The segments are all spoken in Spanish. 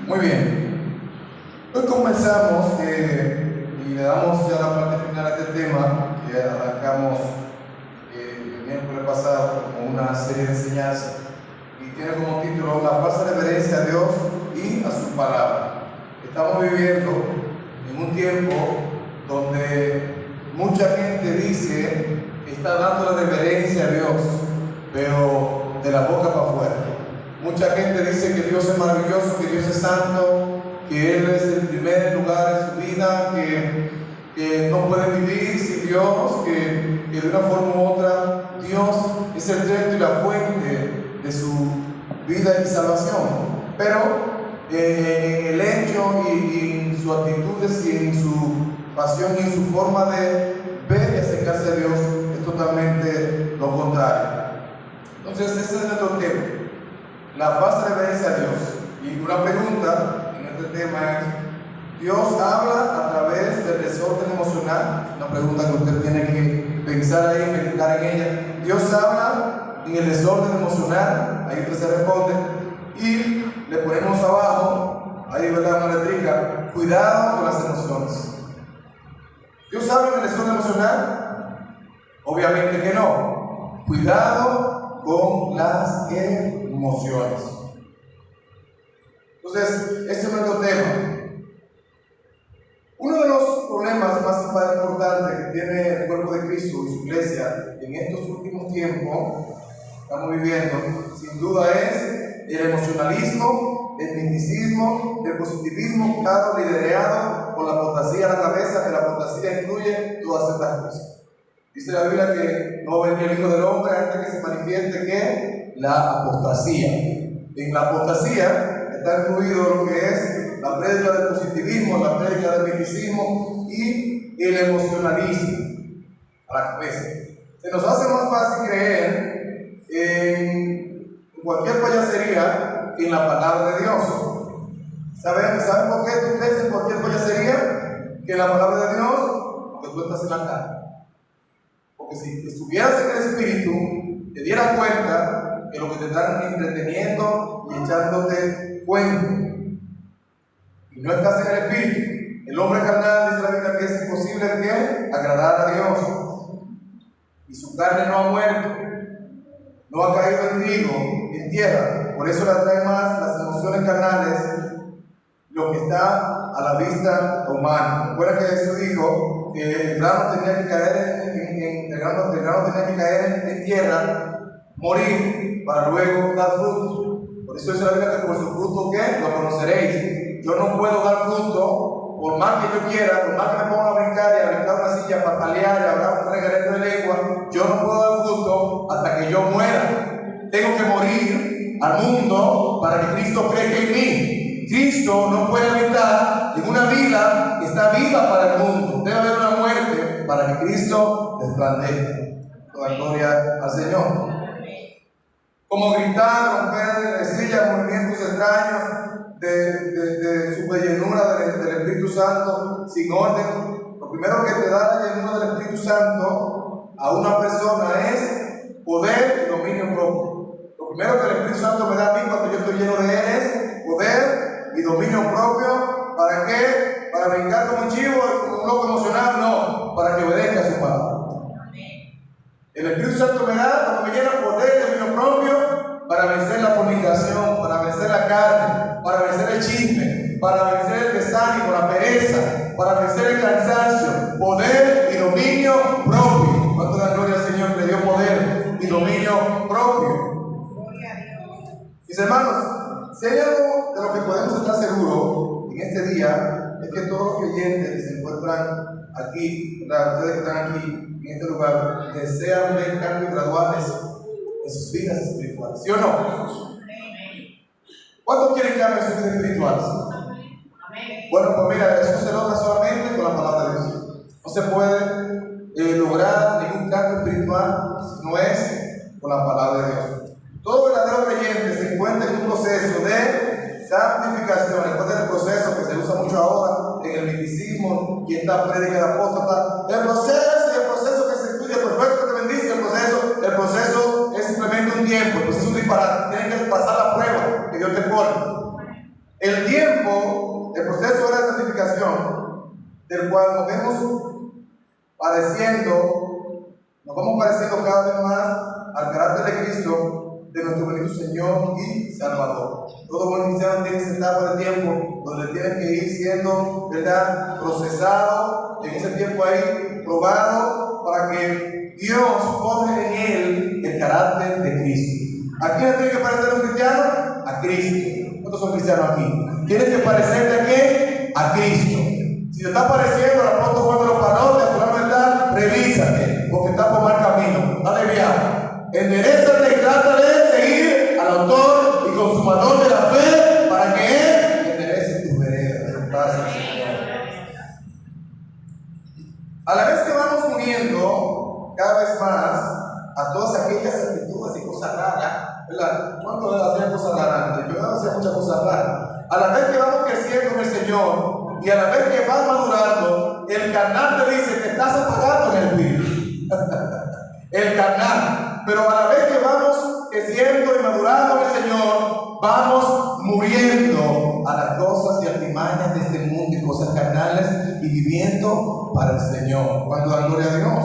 Muy bien. Hoy comenzamos y le damos ya la parte final a este tema que arrancamos el miércoles pasado con una serie de enseñanzas y tiene como título La falsa reverencia a Dios y a su palabra. Estamos viviendo en un tiempo donde mucha gente dice que está dando la reverencia a Dios, pero de la boca para afuera. Mucha gente dice que Dios es maravilloso, que Dios es santo, que Él es el primer lugar en su vida, que no pueden vivir sin Dios, que de una forma u otra Dios es el centro y la fuente de su vida y salvación. Pero en el hecho y en sus actitudes y en su pasión y en su forma de ver y acercarse a Dios es totalmente lo contrario. Entonces ese es nuestro tema, la falsa reverencia a Dios. Y una pregunta en este tema es: ¿Dios habla a través del desorden emocional? Una pregunta que usted tiene que pensar ahí, meditar en ella. ¿Dios habla en el desorden emocional? Ahí usted se responde. Y le ponemos abajo, ahí verdad, una letrica: cuidado con las emociones. ¿Dios habla en el desorden emocional? Obviamente que no. Cuidado con las emociones. Entonces, este es nuestro tema. Uno de los problemas más importantes que tiene el cuerpo de Cristo y su iglesia en estos últimos tiempos que estamos viviendo, sin duda es el emocionalismo, el misticismo, el positivismo, claro, liderado con la apostasía a la cabeza, que la apostasía incluye todas estas cosas. Dice la Biblia que no vendrá el Hijo del Hombre hasta que se manifieste que la apostasía. En la apostasía está incluido lo que es la prédica del positivismo, la prédica del misticismo y el emocionalismo a la cabeza. Se nos hace más fácil creer en cualquier payasería que en la palabra de Dios. ¿Saben por qué tú crees en cualquier payasería que en la palabra de Dios? Porque tú estás en la carne. Porque si estuvieras en el Espíritu, te dieras cuenta que lo que te están entreteniendo y echándote cuento, y no estás en el Espíritu. El hombre carnal, dice la Biblia, que es imposible que agradar a Dios, y su carne no ha muerto, no ha caído en trigo, en tierra. Por eso le atrae más las emociones carnales, lo que está a la vista humana. Recuerda que Jesús dijo que el grano tenía que caer en tierra, morir, para luego dar fruto. Por eso dice la Biblia que por su fruto, ¿qué? Lo conoceréis. Yo no puedo dar fruto, por más que yo quiera, por más que me ponga a brincar y a brincar una silla, patalear y hablar un reguerito de lengua, yo no puedo dar fruto hasta que yo muera. Tengo que morir al mundo para que Cristo crezca en mí. Cristo no puede habitar en una vida que está viva para el mundo. Debe haber una muerte para que Cristo resplandezca. Toda gloria al Señor. Como gritar, romper sillas, movimientos extraños de su llenura del Espíritu Santo sin orden. Lo primero que te da la llenura del Espíritu Santo a una persona es poder y dominio propio. Lo primero que el Espíritu Santo me da a mí cuando yo estoy lleno de Él es poder y dominio propio. ¿Para qué? ¿Para brincar como un chivo, como un loco emocional? No, para que obedezca a su palabra. El Espíritu Santo me da, cuando me llena poder y dominio propio, para vencer la fornicación, para vencer la carne, para vencer el chisme, para vencer el desánimo, la pereza, para vencer el cansancio. Poder y dominio propio. ¿Cuánto da gloria al Señor que le dio poder y dominio propio? Mis hermanos, si hay algo de lo que podemos estar seguros en este día, es que todos los creyentes que se encuentran aquí, ustedes que están aquí en este lugar, desean ver cambios graduales en sus vidas espirituales. ¿Sí o no? ¿Cuántos quieren cambios en sus vidas espirituales? Bueno, pues mira, eso se logra solamente con la palabra de Dios. No se puede lograr ningún cambio espiritual si no es con la palabra de Dios. Todo verdadero creyente se encuentra en un proceso de santificación. Después del proceso que se usa mucho ahora en el misticismo y esta prédica de apóstata, el proceso que se estudia perfecto, que bendice el proceso es simplemente un tiempo. El proceso es un disparate. Tienes que pasar la prueba que Dios te pone. El tiempo del cual nos vamos pareciendo cada vez más al carácter de Cristo, de nuestro bendito Señor y Salvador. Todo buen cristiano tiene esa etapa de tiempo donde tiene que ir siendo, ¿verdad?, procesado, en ese tiempo ahí, probado, para que Dios forje en él el carácter de Cristo. ¿A quién tiene que parecer un cristiano? A Cristo. ¿Cuántos son cristianos aquí? Tienes que parecerte a qué? A Cristo. Si te está pareciendo, a pronto cuando los palotes, fulano de tal, revísate, porque está por mal camino. Dale viaje. Enderezate y trata de seguir al autor y consumador de la fe para que él enderece tus veredas. Gracias, Señor. A la vez que vamos uniendo cada vez más a todas aquellas actitudes y cosas raras, ¿verdad? ¿Cuántos hacían cosas raras? Yo hacía muchas cosas raras. A la vez que vamos creciendo en el Señor y a la vez que vas madurando, el carnal te dice que estás apagado en el espíritu. El carnal. Pero a la vez que vamos creciendo y madurando en el Señor, vamos muriendo a las cosas y artimañas de este mundo y cosas carnales y viviendo para el Señor. ¿Cuándo da gloria a Dios?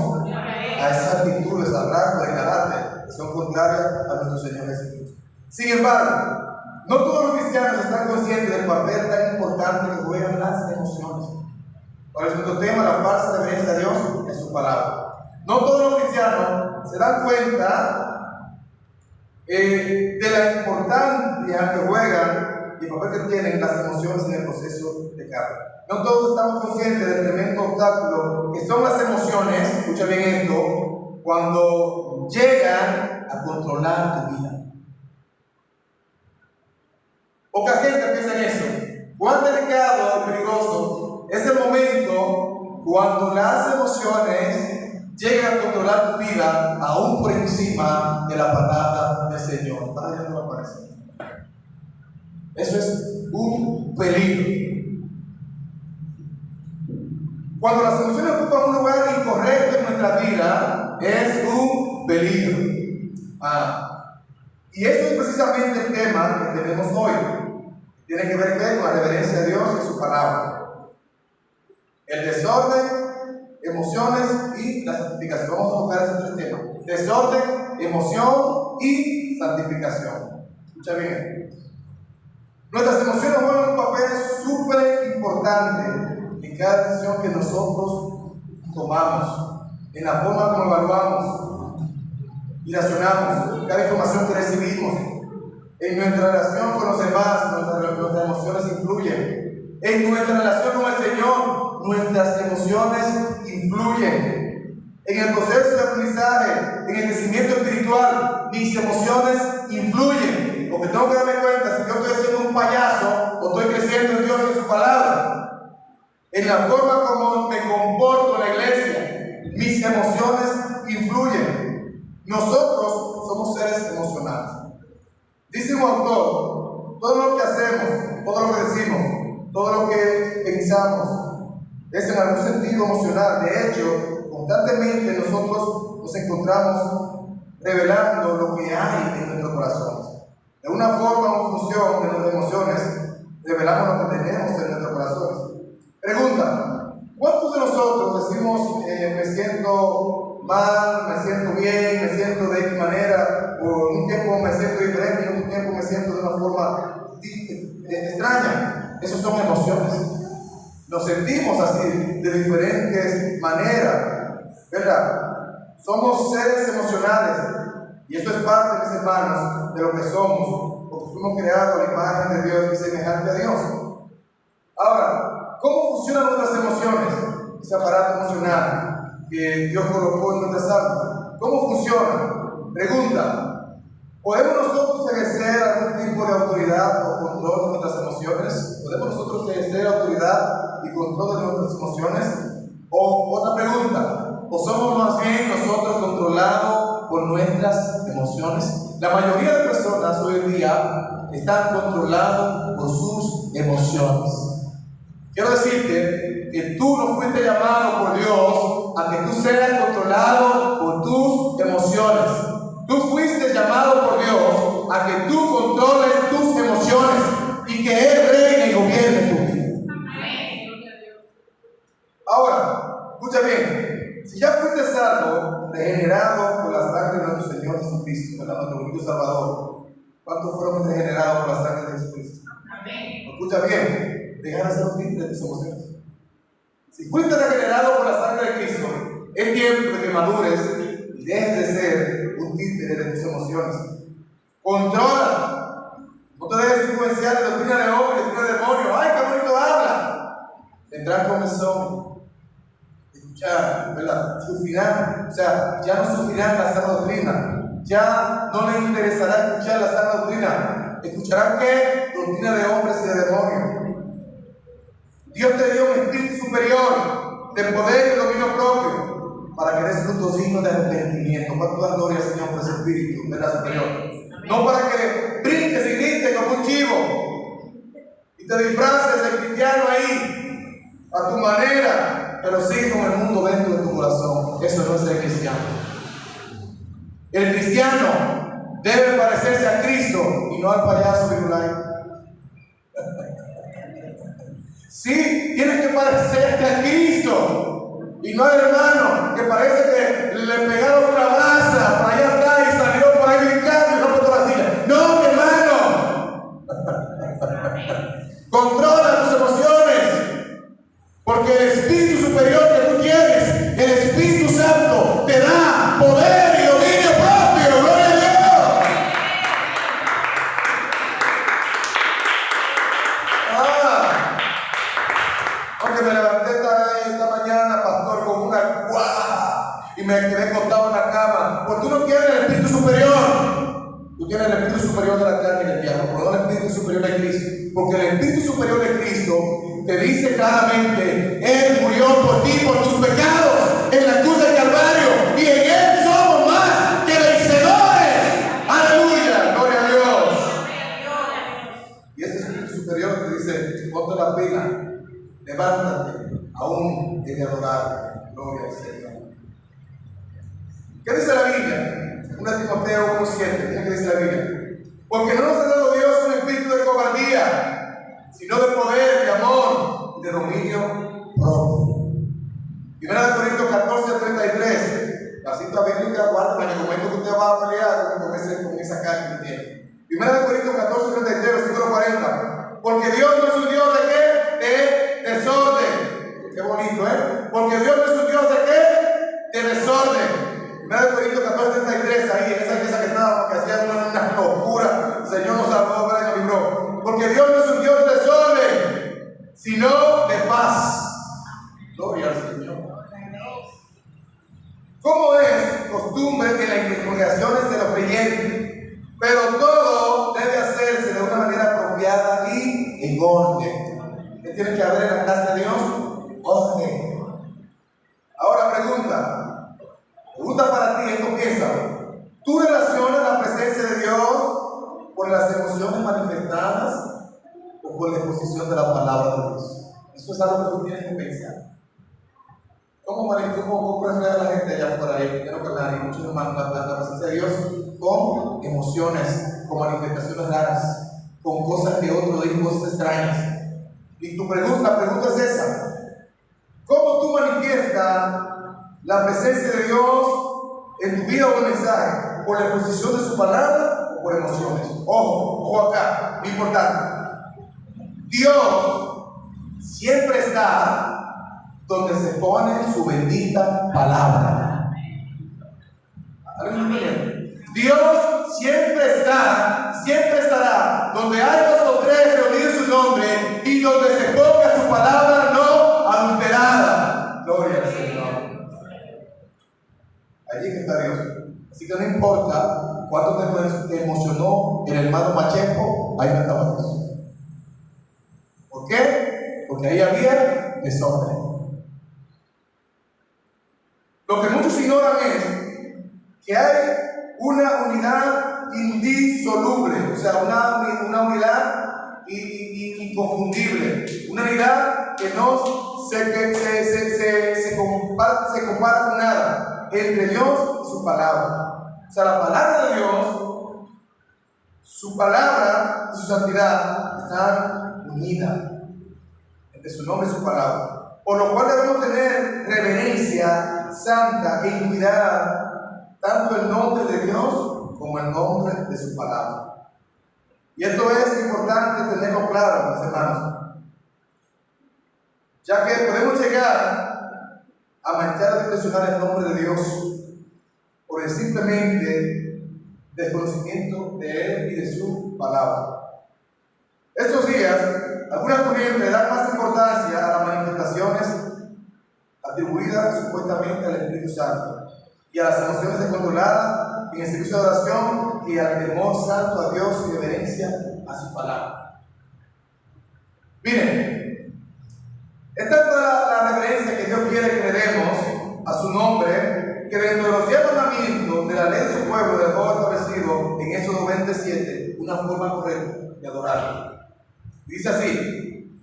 A esas actitudes, al rasgo de carácter que son contrarias a nuestro Señor Jesucristo. Sin embargo, no todos los cristianos están conscientes del papel tan importante que juegan las emociones. Por eso nuestro tema, la falsa reverencia a Dios en su palabra. No todos los cristianos se dan cuenta de la importancia que juegan y el papel que tienen las emociones en el proceso de cambio. No todos estamos conscientes del tremendo obstáculo que son las emociones, escucha bien esto, cuando llegan a controlar tu vida. Poca gente piensa en eso. Cuán delicado y peligroso es el momento cuando las emociones llegan a controlar tu vida aún por encima de la palabra del Señor. Ya no me parece. Eso es un peligro. Cuando las emociones ocupan un lugar incorrecto en nuestra vida, es un peligro. Y eso es precisamente el tema que tenemos hoy. Tiene que ver con la reverencia a Dios y su palabra. El desorden, emociones y la santificación. Vamos a tocar esos tres temas: desorden, emoción y santificación. Escucha bien. Nuestras emociones juegan un papel súper importante en cada decisión que nosotros tomamos, en la forma como evaluamos y racionamos cada información que recibimos. En nuestra relación con los demás, nuestras emociones influyen. En nuestra relación con el Señor, nuestras emociones influyen. En el proceso de aprendizaje, en el crecimiento espiritual, mis emociones influyen. Porque tengo que darme cuenta si yo estoy siendo un payaso o estoy creciendo en Dios y en su palabra. En la forma como me comporto en la iglesia, mis emociones influyen. Nosotros somos seres emocionales. Dice un autor, todo lo que hacemos, todo lo que decimos, todo lo que pensamos es en algún sentido emocional. De hecho, constantemente nosotros nos encontramos revelando lo que hay en nuestros corazones. De una forma o función de nuestras emociones, revelamos lo que tenemos en nuestros corazones. Pregunta: ¿cuántos de nosotros decimos me siento mal, me siento bien, me siento de X manera, o en un tiempo me siento diferente, en otro tiempo me siento de una forma extraña? Esas son emociones. Nos sentimos así, de diferentes maneras, ¿verdad? Somos seres emocionales, y esto es parte, mis hermanos, de lo que somos, porque fuimos creados a la imagen de Dios y semejante a Dios. Ahora, ¿cómo funcionan nuestras emociones? Ese aparato emocional que Dios colocó en nuestras almas. ¿Cómo funciona? Pregunta: ¿podemos nosotros ejercer algún tipo de autoridad o control de nuestras emociones? ¿Podemos nosotros ejercer autoridad y control de nuestras emociones? O otra pregunta: ¿o somos más bien nosotros controlados por nuestras emociones? La mayoría de personas hoy en día están controlados por sus emociones. Quiero decirte que tú no fuiste llamado por Dios a que tú seas controlado por tus emociones. Tú fuiste llamado por Dios a que tú controles tus emociones y que Él reine y gobierne tu vida. único Salvador, ¿cuántos fueron regenerados por la sangre de Jesucristo? Escucha bien, deja de ser un títere de tus emociones. Si fuiste regenerado por la sangre de Cristo, es tiempo de que madures y dejes de ser un títere de tus emociones. Controla. No te dejes influenciar de doctrina de hombre, doctrina de demonio. ¡Ay, qué bonito habla! Tendrán comezón. Escuchar, ¿verdad? Su final, o sea, ya no sufrirán la sana doctrina. Ya no les interesará escuchar la sana doctrina. ¿Escucharán qué? Doctrina de hombres y de demonios. Dios te dio un espíritu superior de poder y dominio propio para que des frutos dignos de arrepentimiento. ¿Cuánto da gloria al Señor por ese espíritu, verdad, superior? No para que brinques y grites como un chivo y te disfraces de cristiano ahí a tu manera, pero sigue con el mundo dentro de tu corazón. Eso no es ser cristiano. El cristiano debe parecerse a Cristo y no al payaso virulai. Sí, tienes que parecerte a Cristo y no al hermano que parece que le pegaron una masa para allá atrás y salió por ahí brincando y rompió toda la silla. No, mi hermano. Controla tus emociones, porque el Espíritu superior que tú tienes, el Espíritu Santo, te da poder y dominio propio. ¡Gloria a Dios! Porque me levanté esta mañana, pastor, con una cuaja y me quedé acostado en la cama. Pues tú no tienes el Espíritu superior. Tú tienes el Espíritu superior de la carne y del diablo, pero no el Espíritu superior de Cristo. Porque el Espíritu superior de Cristo te dice claramente: Él murió por ti, por tus pecados, en la cruz del Calvario, y en Él somos más que vencedores. ¡Aleluya! ¡Gloria a Dios! Y ese Espíritu superior te dice: ponte la pila. Levántate, aún he de adorar. Gloria al Señor. ¿Qué dice la Biblia? 1 Timoteo 1:7. Mira qué dice la Biblia. Porque no nos ha dado Dios un espíritu de cobardía, sino de poder, de amor y de dominio propio. 1 Corintios 14:33. La cita bíblica guarda en el momento que usted va a pelear con esa carne que tiene. 1 Corintios 14:33, versículo 40. Porque Dios no es un Dios de qué? De desorden. Qué bonito, ¿eh? Porque Dios no es un Dios de qué? De desorden. 1 Corintios 14:33, ahí en esa iglesia que estábamos, que hacían una locura. El Señor nos salvó, ¿verdad? Y nos libró. Porque Dios no es un Dios de desorden, sino de paz. Gloria al Señor. Como es costumbre en las congregaciones de los creyentes, pero todo debe hacerse de una manera apropiada y en orden. ¿Qué tiene que haber en la casa de Dios? Orden. Ahora pregunta para ti, esto piensa. ¿Tú relacionas la presencia de Dios por las emociones manifestadas o por la exposición de la palabra de Dios? Eso es algo que tú tienes que pensar. ¿Cómo refleja la gente allá afuera? Quiero que nadie, muchos hermanos, la presencia de Dios con emociones, con manifestaciones raras, con cosas que otro dijo, cosas extrañas. Y la pregunta es esa: ¿cómo tú manifiestas la presencia de Dios en tu vida o en el mensaje? ¿Por la exposición de su palabra o por emociones? Ojo acá, muy importante. Dios siempre está donde se pone su bendita palabra. Dios siempre estará donde hay 2 o 3 reunidos en su nombre y donde se ponga su palabra no adulterada. Gloria al Señor. Allí que está Dios. Así que no importa cuánto te emocionó el hermano Pacheco, ahí no estaba Dios. ¿Por qué? Porque ahí había desorden. Lo que muchos ignoran es que hay una unidad indisoluble, o sea, una unidad inconfundible, una unidad que no se compara con nada entre Dios y su palabra. O sea, la palabra de Dios, su palabra y su santidad están unidas entre su nombre y su palabra. Por lo cual debemos tener reverencia santa e intimidad tanto el nombre de Dios como el nombre de su palabra. Y esto es importante tenerlo claro, mis hermanos, ya que podemos llegar a manchar o distorsionar el nombre de Dios por el simplemente desconocimiento de Él y de su palabra. Estos días, algunas corrientes dan más importancia a las manifestaciones atribuidas supuestamente al Espíritu Santo y a las emociones descontroladas en el servicio de oración y al temor santo a Dios y reverencia a su palabra. Miren, esta es toda la reverencia que Dios quiere que le demos a su nombre, que dentro de los 10 mandamientos de la ley de su pueblo dejó establecido en Éxodo 27 una forma correcta de adorarlo. Dice así: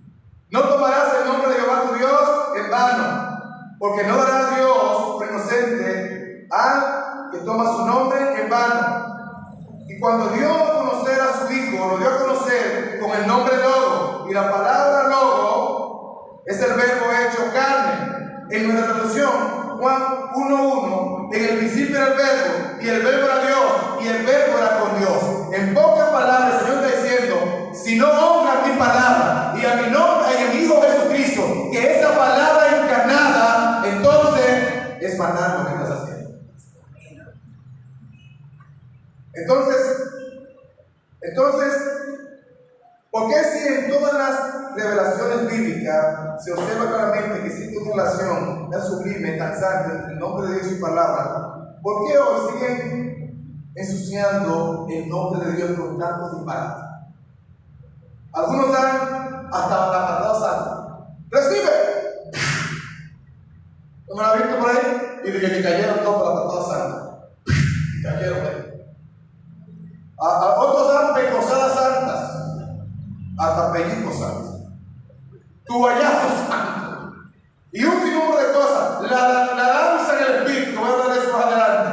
no tomarás el nombre de Jehová tu Dios en vano, porque no dará a Dios por inocente al que toma su nombre en vano. Y cuando dio a conocer a su Hijo, lo dio a conocer con el nombre Logo, y la palabra Logo es el verbo hecho carne. En nuestra traducción, Juan 1:1, en el principio era el verbo, y el verbo era Dios, y el verbo era con Dios. En pocas palabras, el Señor está diciendo: si no honras mi palabra y a mi nombre, y a mi Hijo Jesucristo, que es la palabra encarnada, entonces es maná lo que estás haciendo. Entonces, ¿por qué si en todas las revelaciones bíblicas se observa claramente que existe una relación tan sublime, tan santa entre el nombre de Dios y su palabra, por qué hoy siguen ensuciando el nombre de Dios con tantos disparates? Algunos dan hasta la patada santa. ¡Recibe! ¿No me la has visto por ahí? Y dije que cayeron todos por la patada santa. Cayeron ahí. A otros dan pecosadas santas, hasta pellizcos santos, tubayazos santos, y un sinnúmero de cosas. La danza en el espíritu, voy a hablar de eso más adelante.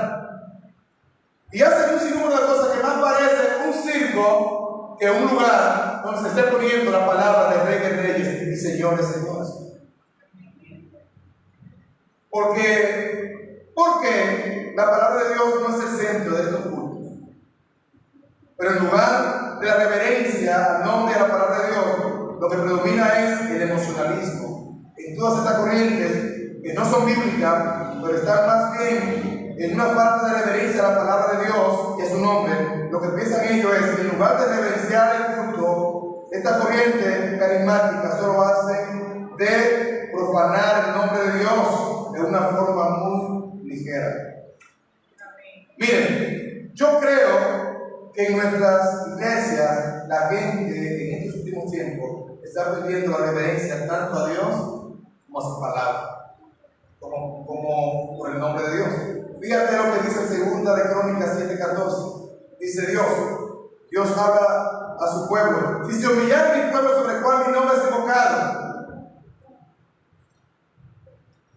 Y hacen un sinnúmero de cosas que más parece un circo que un lugar donde se esté poniendo la palabra de Rey de Reyes y Señores, Señores. Porque la palabra de Dios no es el centro de estos cultos. Pero en lugar de la reverencia al nombre de la palabra de Dios, lo que predomina es el emocionalismo. En todas estas corrientes que no son bíblicas, pero están más bien en una falta de reverencia a la palabra de Dios y a su nombre, lo que piensan ellos es que en lugar de reverenciar el culto, esta corriente carismática solo hace de profanar el nombre de Dios de una forma muy ligera. Miren, yo creo que en nuestras iglesias la gente en estos últimos tiempos está perdiendo la reverencia tanto a Dios como a su palabra, como por el nombre de Dios. Fíjate lo que dice en 2 de Crónicas 7:14. Dice Dios habla a su pueblo: si se humillara mi pueblo sobre el cual mi nombre es invocado.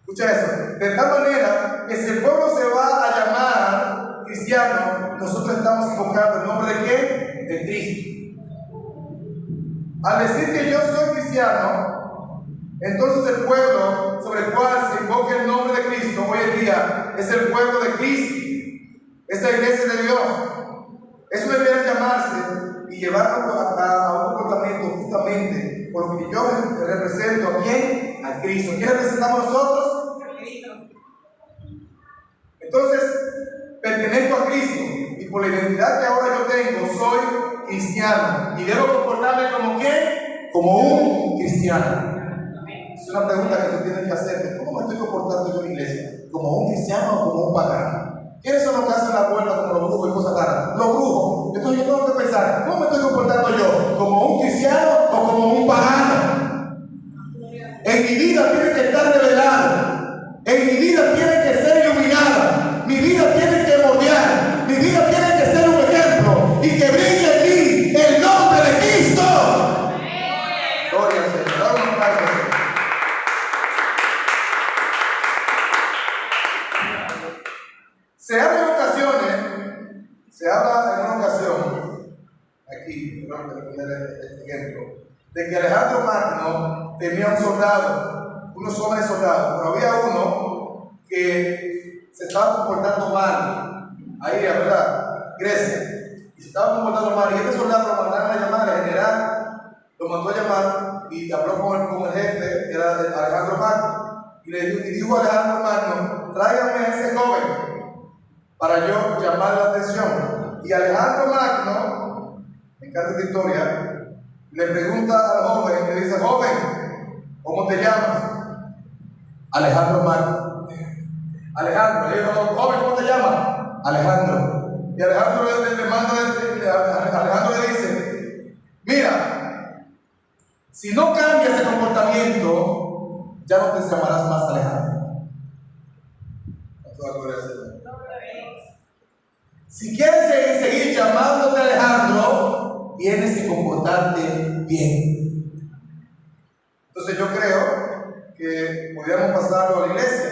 Escucha eso. De tal manera que si el pueblo se va a llamar cristiano, nosotros estamos invocando el nombre de ¿quién? De Cristo. Al decir que yo soy cristiano, entonces el pueblo sobre el cual se invoca el nombre de Cristo hoy en día es el pueblo de Cristo, es la iglesia de Dios. Eso debería llamarse y llevarlo a un comportamiento justamente porque yo represento a ¿quién? A Cristo. ¿Quién representamos nosotros? A Cristo. Entonces, pertenezco a Cristo y por la identidad que ahora yo tengo, soy cristiano y debo comportarme como ¿quién? Como un cristiano. Es una pregunta que tú tienes que hacerte: ¿cómo me estoy comportando yo en la iglesia? ¿Como un cristiano o como un pagano? ¿Quiénes son los que hacen la vuelta como los brujos y cosas raras? Los brujos. Entonces yo tengo que pensar: ¿cómo me estoy comportando yo? ¿Como un cristiano o como un pagano? En mi vida tiene que estar revelado. En mi vida tiene que ser iluminada. Mi vida tiene que moldear. Mi vida tiene que ser un ejemplo y que brille en mí el nombre de Cristo. Gloria al Señor. Dame un aplauso. Se habla en una ocasión, aquí, voy a poner este ejemplo, de que Alejandro Magno tenía un soldado, unos jóvenes soldados, pero había uno que se estaba comportando mal, ahí, ¿verdad? Grecia. Y se estaba comportando mal. Y este soldado lo mandaron a llamar al general, lo mandó a llamar y habló con el jefe, que era Alejandro Magno. Y le dijo a Alejandro Magno: tráigame a ese joven para yo llamar la atención. Y Alejandro Magno, me encanta esta historia, le pregunta al joven, le dice: joven, ¿cómo te llamas? Alejandro Magno. Alejandro, le dijo: joven, ¿cómo te llamas? Alejandro. Y Alejandro Alejandro le dice: mira, si no cambias ese comportamiento, ya no te llamarás más Alejandro. Si quieres seguir llamándote Alejandro, tienes que comportarte bien. Entonces yo creo que pudiéramos pasarlo a la iglesia.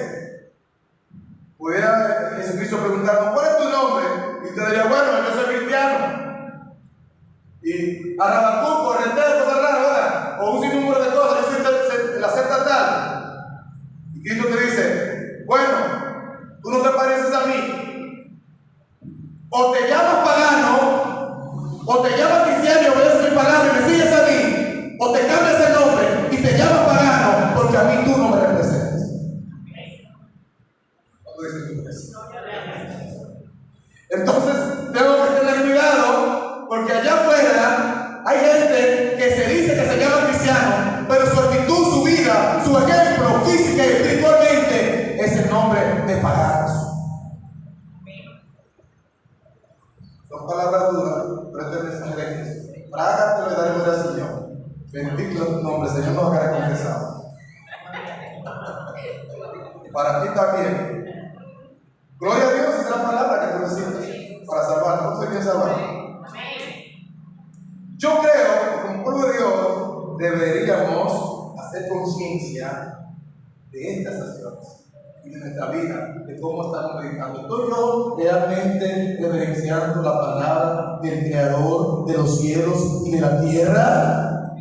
Pudiera Jesucristo preguntarnos: ¿cuál es tu nombre? Y usted diría: bueno, yo soy cristiano. Y Arabacuco, Rentel, cosas raras, ¿verdad? O un sinnúmero de cosas, yo soy de la secta tal. Y Cristo te dice: bueno, tú no te pareces a mí. O te llamas pagano, o te llamas cristiano y obedeces mi palabra y me sigues a mí, o te cambias el nombre y te llamas pagano, porque a mí tú no me representas. Entonces tengo que tener cuidado, porque allá afuera hay gente que se dice que se llama cristiano, pero su actitud, su vida, su ejemplo física y espiritualmente es el nombre de paganos. Son palabras duras, pero este mensaje es: Praga te lo daré gloria al Señor. Bendito tu nombre, Señor, nos haga confesado. Para ti también. Gloria a Dios, es la palabra que tú necesitas para salvar. ¿No soy bien salvado? Yo creo que como pueblo de Dios deberíamos hacer conciencia de estas acciones y de nuestra vida, de cómo estamos meditando. ¿Estoy yo realmente reverenciando la palabra del Creador de los cielos y de la tierra?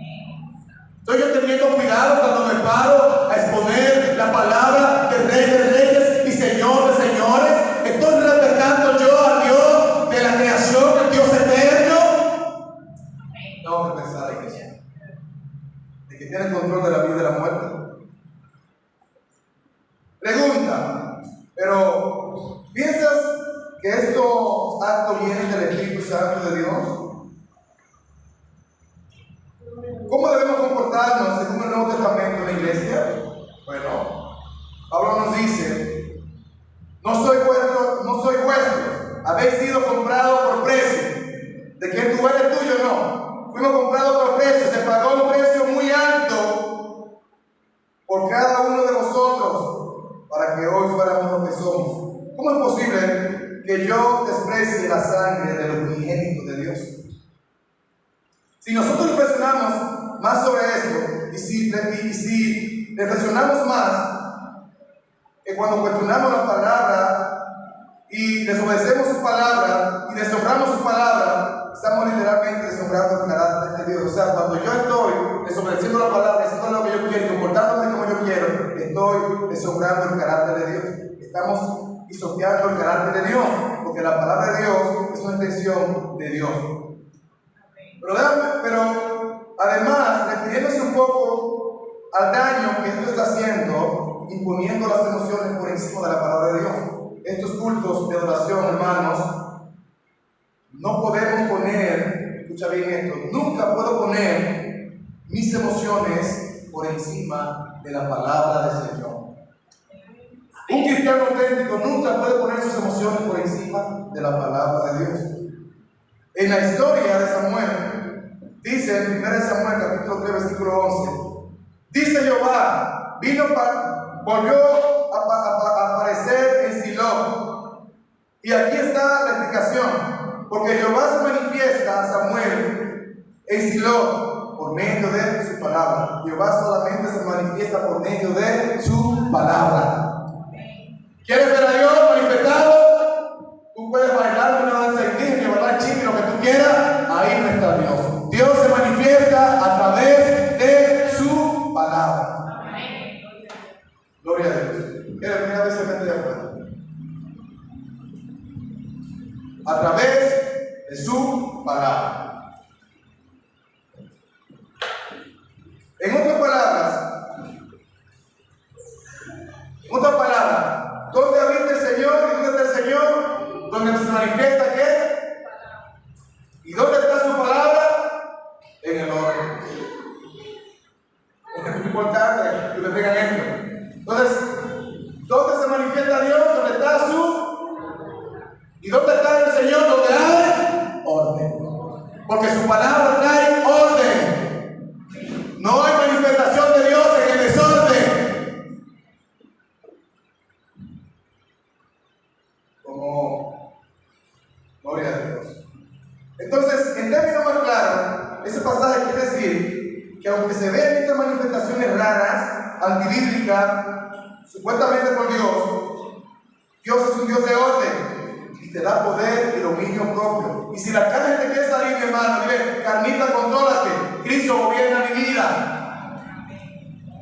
¿Estoy yo teniendo cuidado cuando me paro a exponer la palabra del Rey de Reyes y Señor de Señores? ¿Estoy respetando yo a Dios de la creación, el Dios eterno? Tengo que pensar en eso, de que tiene el control de la vida y de la muerte. Pregunta: ¿pero piensas que estos actos vienen del Espíritu Santo de Dios? ¿Cómo debemos comportarnos según el Nuevo Testamento en la iglesia? Bueno, Pablo nos dice: no soy vuestro, habéis sido comprados por precio. ¿De quién tú eres tuyo? No. Fuimos comprados por precio, se pagó un precio muy alto por cada uno de nosotros para que hoy fuéramos lo que somos. ¿Cómo es posible que yo desprecie la sangre de los unigénitos de Dios? Si nosotros reflexionamos más sobre esto, y si reflexionamos más, que cuando cuestionamos la palabra y desobedecemos su palabra y deshonramos su palabra, estamos literalmente deshonrando el carácter de Dios. O sea, cuando yo estoy desobedeciendo la palabra, haciendo lo que yo quiero, comportándome como yo quiero, estoy deshonrando el carácter de Dios. Estamos pisoteando el carácter de Dios, porque la palabra de Dios es una extensión de Dios. Pero además, refiriéndose un poco al daño que esto está haciendo, imponiendo las emociones por encima de la palabra de Dios. Estos cultos de adoración, hermanos, no podemos poner, escucha bien esto, nunca puedo poner mis emociones por encima de la palabra del Señor. Un cristiano auténtico nunca puede poner sus emociones por encima de la palabra de Dios. En la historia de Samuel, dice en 1 Samuel capítulo 3 versículo 11, dice Jehová, volvió a aparecer en Silo. Y aquí está la explicación, porque Jehová se manifiesta a Samuel en Silo por medio de su palabra. Jehová solamente se manifiesta por medio de su palabra. ¿Quieres ver a Dios manifestado? Tú puedes bailar una danza indígena, bailar chipi, lo que tú quieras, ahí no está Dios. Dios se manifiesta a través de su palabra. Gloria a Dios. ¿Quieres mirar ese mente de afuera? A través En otras palabras, ¿dónde habita el Señor y dónde está el Señor? ¿Dónde se manifiesta qué? ¿Y dónde está su palabra? En el orden. Es muy importante que ustedes tengan esto. Entonces, ¿dónde se manifiesta Dios? ¿Dónde está ¿Y dónde está el Señor? ¿Dónde hay orden? Porque su palabra trae orden. No hay manifestación de Dios en el desorden. Como gloria a Dios. Entonces, en términos más claros, ese pasaje quiere decir que aunque se vean estas manifestaciones raras, antibíblicas, supuestamente por Dios, Dios es un Dios de orden. Y te da poder y dominio propio. Y si la carne te quiere salir, mi hermano, dile, carnita, contrólate. Cristo gobierna mi vida.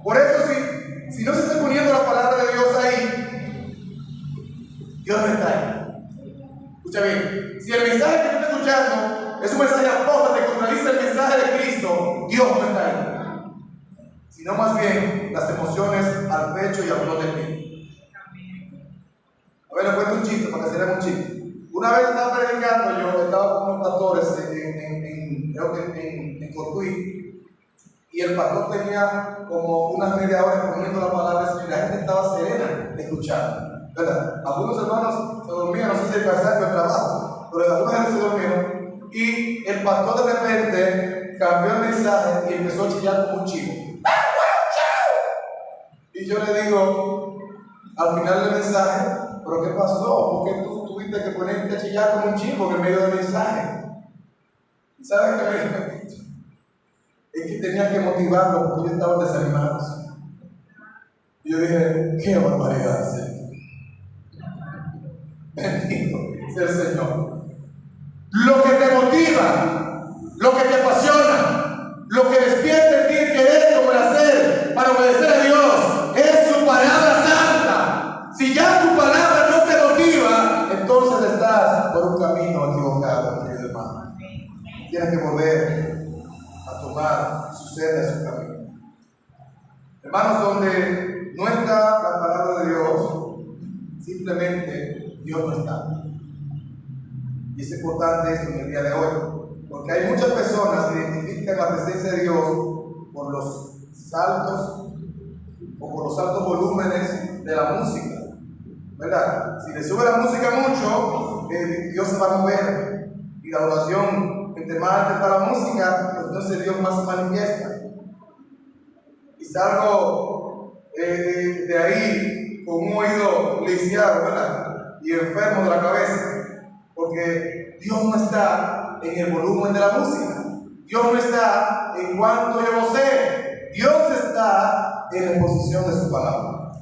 Por eso, si no se está poniendo la palabra de Dios ahí, Dios no está ahí. Escucha bien. Si el mensaje que tú estás escuchando es un mensaje apóstata que contradice el mensaje de Cristo, Dios no está ahí. Sino más bien las emociones al pecho y a flor de piel. A ver, les cuento un chiste para que se vean un chiste. Una vez estaba predicando, yo estaba con unos pastores creo que en Cotuí, y el pastor tenía como unas media hora poniendo la palabra y la gente estaba serena escuchando, ¿verdad? Algunos hermanos se dormían, no sé si el cansancio del trabajo, pero algunos hermanos se durmieron, y el pastor de repente cambió el mensaje y empezó a chillar como un chivo. Y yo le digo, al final del mensaje, ¿pero qué pasó? ¿Por qué tú tuviste que ponerte a chillar como un chivo en medio del mensaje? ¿Y sabes qué me dijo? Es que tenía que motivarlo porque ellos estaban desanimados. Y yo dije, qué barbaridad, Señor. Bendito sea el Señor. Lo que te motiva, lo que te apasiona, lo que despierta en ti el querer como el hacer para obedecer a Dios es su palabra santa. Si ya tu palabra no te motiva, entonces estás por un camino equivocado, querido hermano. Tienes que volver a tomar su senda, su camino. Hermanos, donde no está la palabra de Dios, simplemente Dios no está. Y es importante esto en el día de hoy, porque hay muchas personas que identifican la presencia de Dios por los saltos o por los altos volúmenes de la música, ¿verdad? Si le sube la música mucho, Dios se va a mover, y la oración, entre más alta está la música, entonces Dios más se manifiesta. Y salgo de ahí con un oído lisiado, ¿verdad? Y enfermo de la cabeza, porque Dios no está en el volumen de la música, Dios no está en cuanto yo lo sé, Dios está en la exposición de su palabra.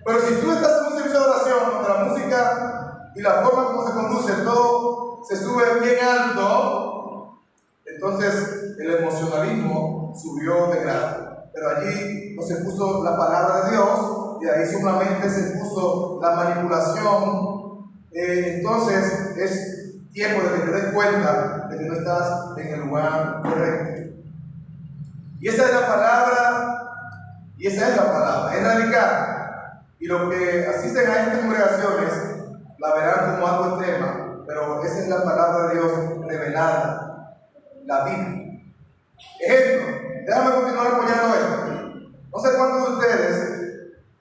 Pero si tú estás en un servicio de oración donde la música y la forma como se conduce, todo se sube bien alto, entonces el emocionalismo subió de grado. Pero allí no se puso la palabra de Dios, y ahí solamente se puso la manipulación. Entonces es tiempo de que te des cuenta de que no estás en el lugar correcto. Y esa es la palabra, es radical. Y los que asisten a estas congregaciones la verán como algo extrema, pero esa es la palabra de Dios revelada, la Biblia. Ejemplo, déjame continuar apoyando esto. No sé cuántos de ustedes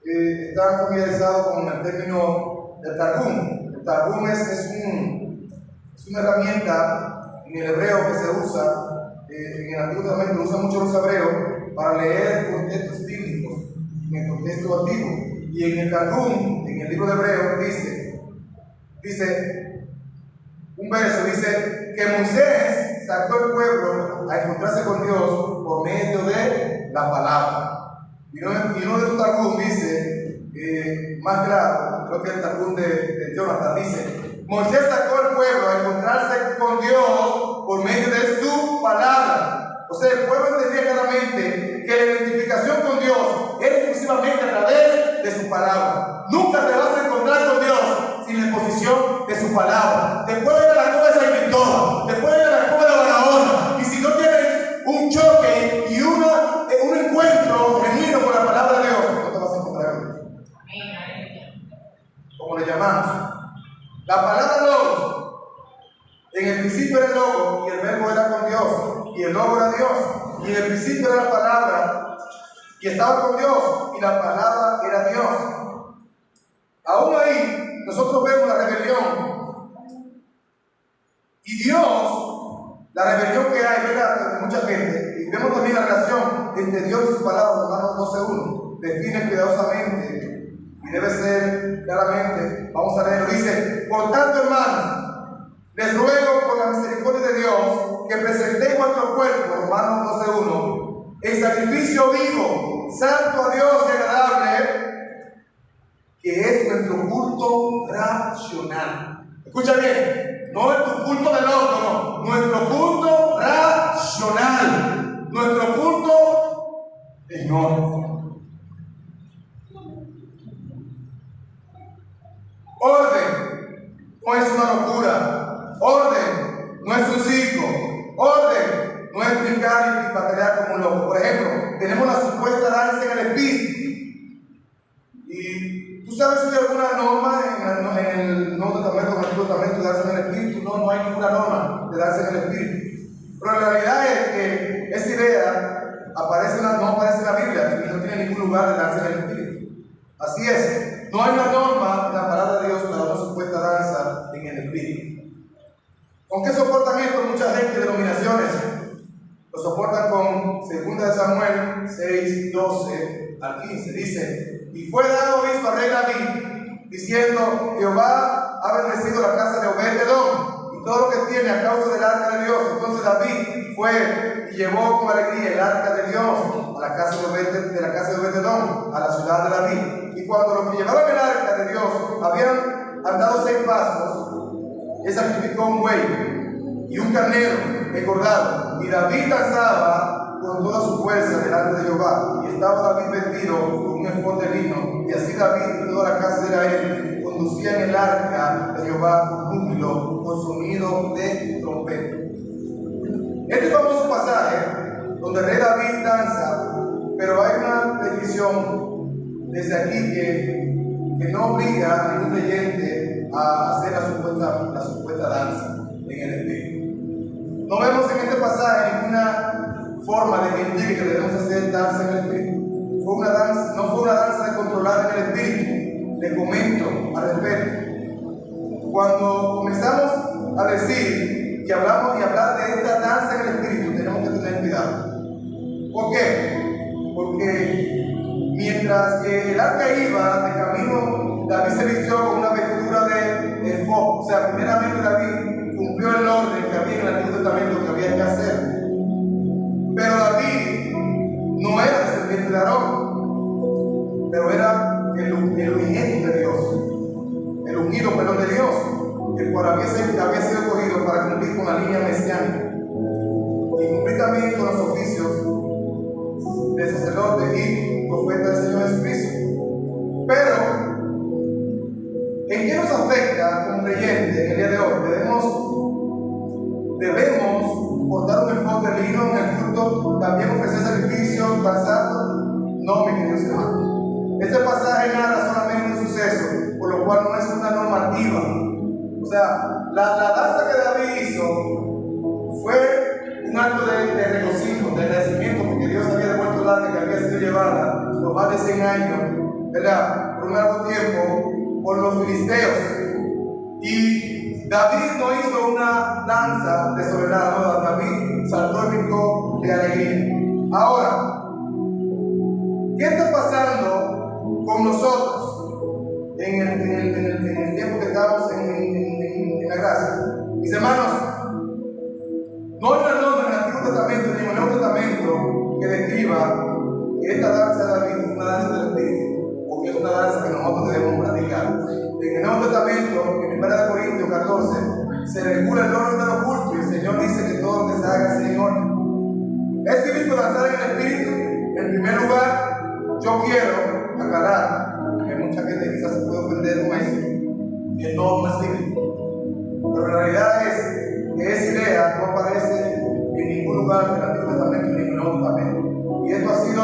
están familiarizados con el término del Targum. El Targum es una herramienta en el hebreo que se usa, en el Antiguo Testamento usa mucho los hebreos para leer contextos bíblicos, en el contexto antiguo. Y en el Targum, en el libro de Hebreo, dice un verso, dice que Moisés sacó al pueblo a encontrarse con Dios por medio de la palabra. Y uno de los Targum dice, más claro, creo que el Targum de Jonathan dice, Moisés sacó al pueblo a encontrarse con Dios por medio de su palabra. O sea, el pueblo entendía claramente que la identificación con Dios era exclusivamente a través de su palabra. Nunca te vas a encontrar con Dios sin la exposición de su palabra. Te puede ir a la cueva de San Cristóbal, te puede ir a la cueva de Barahona, y si no tienes un choque y una logo era Dios, y en el principio era la palabra, y estaba con Dios, y la palabra era Dios. Aún ahí, nosotros vemos la rebelión. Y Dios, la rebelión que hay, ¿verdad?, de mucha gente, y vemos también la relación entre Dios y su palabra, Romanos 12:1, define cuidadosamente, y debe ser claramente, vamos a leerlo, dice: por tanto, hermanos, les ruego por la misericordia de Dios que presentéis vuestro cuerpo, Romanos 12:1, en sacrificio vivo, santo a Dios y agradable, que es nuestro culto racional. Escucha bien, no es tu culto del otro, no, nuestro culto racional, nuestro culto en orden. Orden no es una locura, orden no es un circo, orden no es brincar y patalear como un loco. Por ejemplo, tenemos la supuesta danza en el espíritu. Y tú sabes si hay alguna norma en el Nuevo Testamento, en el Antiguo Testamento, de danza en el espíritu. No hay ninguna norma de danza en el espíritu. Pero la realidad es que esa idea no aparece en la Biblia y no tiene ningún lugar de danza en el espíritu. Así es, no hay una norma en la palabra de Dios para una supuesta danza en el espíritu. ¿Con qué soportan esto mucha gente de denominaciones? Lo soportan con 2 Samuel 6:12 al 15. Dice: y fue dado aviso al rey David, diciendo: Jehová ha bendecido la casa de Obed-Edom y todo lo que tiene a causa del arca de Dios. Entonces David fue y llevó con alegría el arca de Dios a la casa de Obed-Edom, a la ciudad de David. Y cuando los que llevaban el arca de Dios habían andado 6 pasos, él sacrificó un buey y un carnero engordado, y David danzaba con toda su fuerza delante de Jehová, y estaba David vestido con un efod de lino, y así David y toda la casa de Israel conducían el arca de Jehová con júbilo, con sonido de trompeta. Este famoso pasaje donde el rey David danza, pero hay una descripción desde aquí que no obliga a ningún creyente a hacer la supuesta danza en el espíritu. No vemos en este pasaje ninguna forma de que indique que debemos hacer danza en el espíritu. No fue una danza de controlar en el espíritu. Le comento al respecto. Cuando comenzamos a decir y hablar de esta danza en el espíritu, tenemos que tener cuidado. ¿Por qué? Porque mientras que el arca iba de camino, David se vistió con una vestidura de efod. O sea, primeramente David cumplió el orden que había en el Antiguo Testamento que había que hacer. Pero David no era descendiente de Aarón, pero era el unigénito de Dios, el ungido, perdón, de Dios, el cual había sido escogido para cumplir con la línea mesiánica y cumplir también con los oficios de sacerdote y profeta del Señor Jesucristo. Pero ¿en qué nos afecta como creyentes en el día de hoy? Debemos portar un efod de lino en el culto, también ofrecer sacrificios, danzando. No, mi queridos hermanos. Este pasaje narra solamente un suceso, por lo cual no es una normativa. O sea, la danza que David hizo fue un acto de regocijo, de agradecimiento, porque Dios había devuelto el arca que había sido llevada por más de 100 años, ¿verdad?, por un largo tiempo, por los filisteos. Y David no hizo una danza desordenada, no, David saltó y brincó de alegría. Ahora, ¿qué está pasando con nosotros en el tiempo que estamos en la gracia? Mis hermanos, no hay una norma en el Antiguo Testamento ni en el Nuevo Testamento que describa que esta danza de David es una danza del Espíritu, o que es una danza que nosotros debemos practicar. En el Nuevo Testamento, en 1 Corintios 14, se regula el orden de los cultos y el Señor dice que todo lo que se haga sea en orden. ¿Es bíblico danzar en el Espíritu? En primer lugar, yo quiero aclarar que mucha gente quizás se puede ofender con eso, que no es bíblico. Pero la realidad es que esa idea no aparece en ningún lugar del Antiguo Testamento ni en el Nuevo Testamento. Y esto ha sido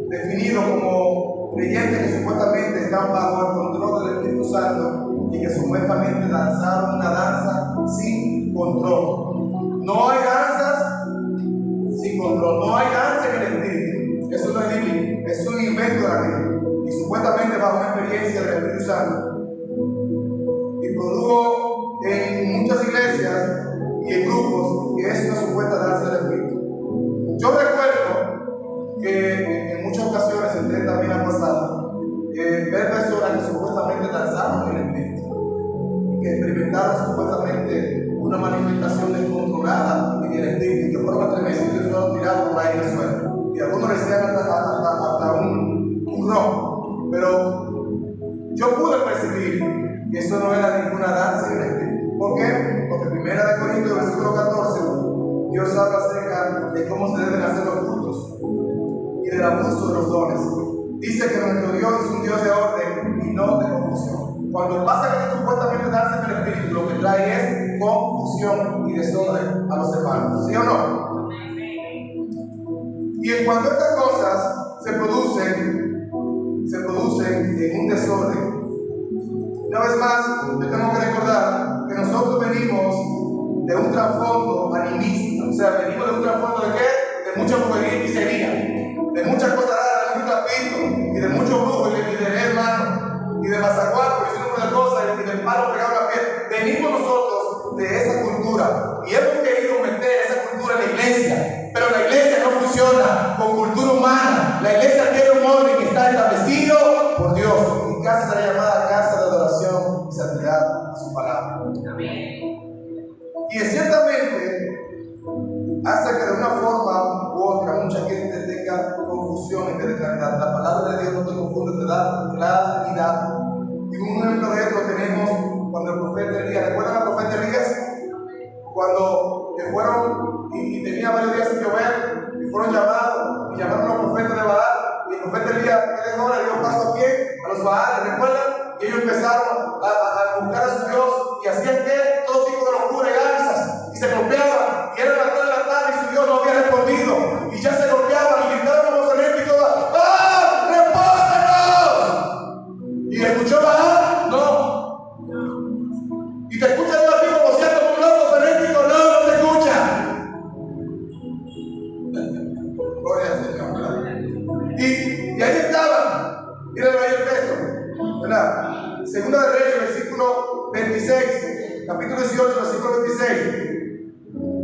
definido como creyentes que supuestamente están bajo el control del Espíritu Santo y que supuestamente danzaron una danza sin control. No hay sin control. No hay danza en el espíritu. Eso no es bíblico, es un invento de la Biblia. Y supuestamente bajo una experiencia del Espíritu Santo. Y produjo en muchas iglesias y en grupos que es una supuesta danza del espíritu. Yo recuerdo que en muchas ocasiones, en que también ha pasado, ver personas que supuestamente danzaron en el espíritu y que experimentaron supuestamente una manifestación descontrolada en el espíritu y que fueron estremecidos y fueron tirados por ahí en el suelo. Y algunos decían hasta un rock. Pero yo pude percibir que eso no era ninguna danza en el espíritu. ¿Por qué? Porque 1 Corintios, versículo 14, Dios habla acerca de cómo se deben hacer los cultos y del abuso de los dones. Dice que nuestro Dios es un Dios de orden y no de confusión. Cuando pasa que supuestamente danza en el espíritu, lo que trae es confusión y desorden a los hermanos. ¿Sí o no? Y en cuanto a estas cosas se producen en un desorden. Una vez más, yo tengo que recordar que nosotros venimos de un trasfondo animista, o sea, venimos de un trasfondo de qué? De mucha bobería y pizzería, de muchas cosas raras, de mucho trapito, y de mucho brujo, y de hermano, y de mazacuaco, y de un número de cosas, y del palo pegado a la piel. Venimos nosotros de esa cultura, y hemos querido meter esa cultura en la iglesia, pero la iglesia no funciona con cultura humana. La iglesia tiene un orden que está establecido por Dios. Mi casa será llamada casa de adoración y santidad a su palabra. Amén. Y ciertamente hace que de una forma u otra mucha gente tenga confusión y que la palabra de Dios no te confunde, te da claridad. Y un ejemplo de esto tenemos cuando el profeta Elías, ¿recuerdan al profeta Elías? Cuando fueron y tenía varios días sin llover y fueron llamados y llamaron a los profetas de Baal, y el profeta Elías le dio paso a pie a los Baales, ¿recuerdan? Y ellos empezaron a buscar a su Dios y hacían que todo tipo de locura y alzas y se golpeaban, y era la tarde y su Dios no había respondido, y ya se golpeaban y gritaban como frenéticos: ¡ah! ¡Respóndenos! ¿Y escuchó Baal? No. ¿Y te escucha Dios a ti como siendo un loco frenético? No, no te escucha. Gloria al Señor, ¿verdad? Y ahí estaban. Mírenlo ahí el texto, ¿verdad? Segunda de Reyes, versículo 26, capítulo 18, versículo 26.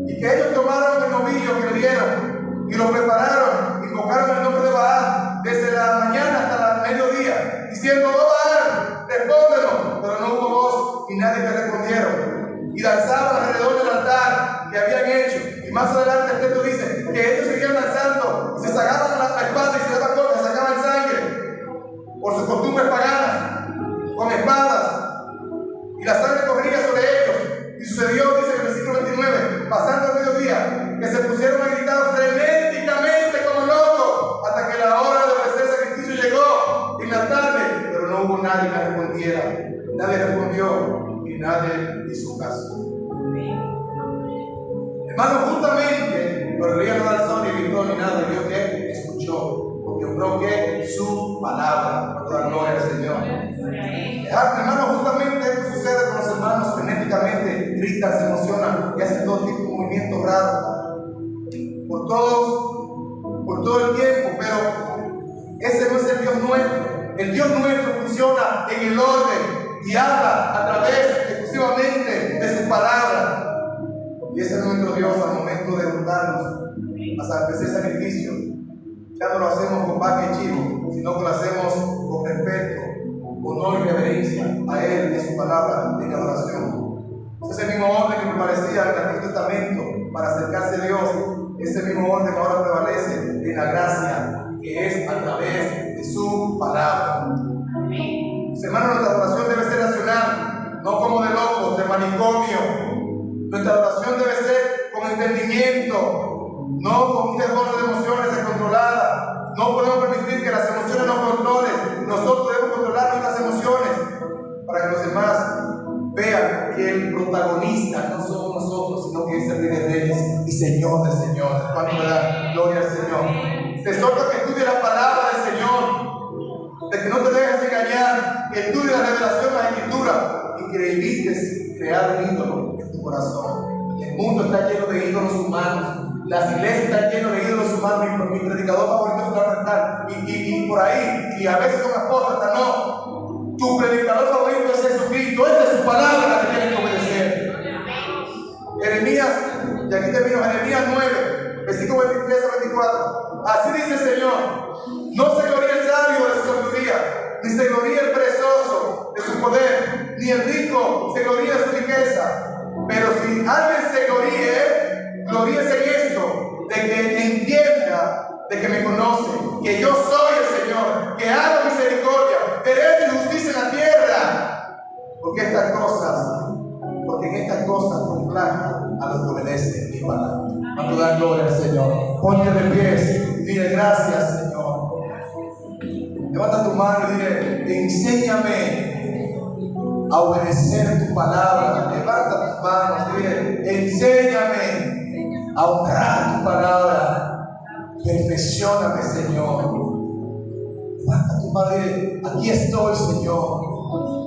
Y que ellos tomaron el novillo que le dieron y lo prepararon, invocaron el nombre de Baal desde la mañana hasta el mediodía, diciendo: ¡oh Baal, respóndenos! Pero no hubo voz y nadie le respondieron. Y danzaban alrededor del altar que habían hecho. Y más adelante el texto dice que ellos seguían danzando y se sacaban la espada y se daban cosas, sacaban sangre por sus costumbres paganas, con espadas, y la sangre corría sobre ellos. Y sucedió, dice el versículo 29, pasando el mediodía, que se pusieron a gritar frenéticamente como locos, hasta que la hora de ofrecer sacrificio llegó en la tarde, pero no hubo nadie que respondiera. Nadie respondió y nadie hizo caso. Hermano, justamente, pero Elías no danzó ni gritó ni nada, Dios que escuchó, porque obró que su palabra, por la gloria del Señor. Hermano, justamente esto sucede con los hermanos, frenéticamente gritan, se emocionan y hacen todo tipo de movimientos raros por todo el tiempo, pero ese no es el Dios nuestro. El Dios nuestro funciona en el orden y habla a través exclusivamente de su palabra. Y ese es nuestro Dios al momento de juntarnos a ofrecer sacrificio. Ya no lo hacemos con vaca y chivo, sino que lo hacemos con respeto, honor y reverencia a Él y a su palabra en adoración. Es el mismo orden que prevalecía en el Antiguo Testamento para acercarse a Dios. Ese mismo orden ahora prevalece en la gracia que es a través de su palabra. Hermanos, nuestra adoración debe ser racional, no como de locos, de manicomio. Nuestra adoración debe ser con entendimiento, no con un desborde de emociones descontroladas. No podemos permitir que las emociones nos controlen. Nosotros debemos controlar nuestras emociones para que los demás vean que el protagonista no somos nosotros, sino que es el Rey de Reyes y Señor de Señores. ¿Cuánto le da gloria al Señor? Te exhorto que estudies la palabra del Señor, de que no te dejes engañar, que estudies la revelación de la Escritura y que evites crear un ídolo en tu corazón. El mundo está lleno de ídolos humanos, las iglesias están llenas de ídolos hermano, mi predicador favorito es fundamental. Y por ahí, y a veces son apóstatas, no. Tu predicador favorito es Jesucristo. Esta es su palabra la que tienes que obedecer. Jeremías, y aquí termino, Jeremías 9, versículo 23 a 24. Así dice el Señor: no se gloríe el sabio de su sabiduría, ni se gloríe el perezoso de su poder, ni el rico se gloríe de su riqueza. Pero si alguien se gloríese en esto, de que entienda, de que me conoce, que yo soy el Señor, que hago misericordia, derecho y justicia en la tierra. Porque en estas cosas complaco a los que obedecen mi palabra. Vamos a dar gloria al Señor. Ponte de pies y dile: gracias, Señor. Levanta tu mano y dile: enséñame a obedecer tu palabra. Levanta tus manos y dile: enséñame a honrar tu palabra. Perfeccióname, Señor. Levanta tu mano y dile: aquí estoy, Señor.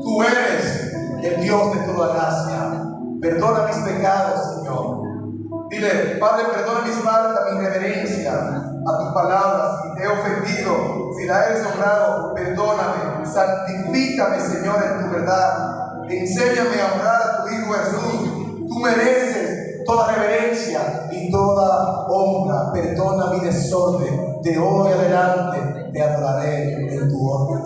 Tú eres el Dios de toda gracia. Perdona mis pecados, Señor. Dile: Padre, perdona mis faltas, mi reverencia a tus palabras. Si te he ofendido, si la he deshonrado, perdóname. Santifícame, Señor, en tu verdad. Enséñame a honrar a tu Hijo Jesús. Tú mereces toda reverencia y toda honra. Perdona mi desorden. De hoy adelante te adoraré en tu orden.